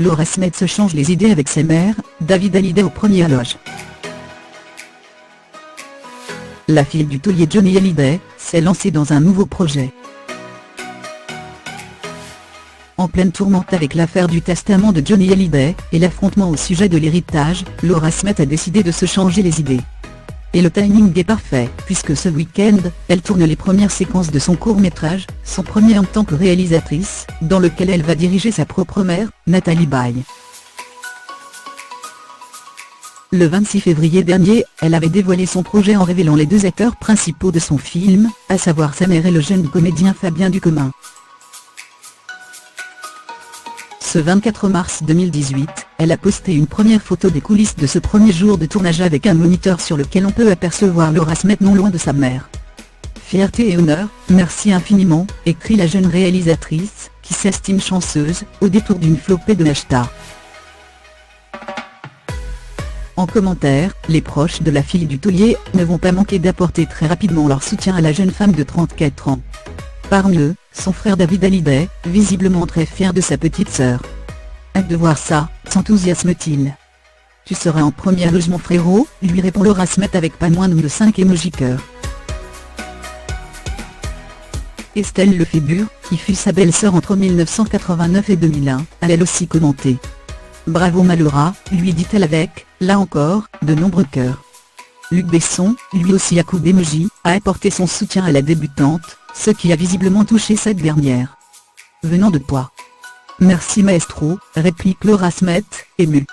Laura Smet se change les idées avec sa mère, David Hallyday au premier loge. La fille du taulier Johnny Hallyday s'est lancée dans un nouveau projet. En pleine tourmente avec l'affaire du testament de Johnny Hallyday et l'affrontement au sujet de l'héritage, Laura Smet a décidé de se changer les idées. Et le timing est parfait, puisque ce week-end, elle tourne les premières séquences de son court-métrage, son premier en tant que réalisatrice, dans lequel elle va diriger sa propre mère, Nathalie Baye. Le 26 février dernier, elle avait dévoilé son projet en révélant les deux acteurs principaux de son film, à savoir sa mère et le jeune comédien Fabien Duquemin. Ce 24 mars 2018, elle a posté une première photo des coulisses de ce premier jour de tournage avec un moniteur sur lequel on peut apercevoir Laura Smet non loin de sa mère. Fierté et honneur, merci infiniment, écrit la jeune réalisatrice, qui s'estime chanceuse, au détour d'une flopée de hashtags. En commentaire, les proches de la fille du taulier ne vont pas manquer d'apporter très rapidement leur soutien à la jeune femme de 34 ans. Parmi eux, son frère David Hallyday, visiblement très fier de sa petite sœur. Hâte de voir ça, s'enthousiasme-t-il. Tu seras en première loge mon frérot, lui répond Laura Smet avec pas moins de 5 émojis cœur. Estelle Lefébure, qui fut sa belle-sœur entre 1989 et 2001, a elle aussi commenté. Bravo ma Laura, lui dit-elle avec, là encore, de nombreux cœurs. Luc Besson, lui aussi à coup d'émoji, a apporté son soutien à la débutante, ce qui a visiblement touché cette dernière. Venant de toi. Merci maestro, réplique Laura Smet, émue.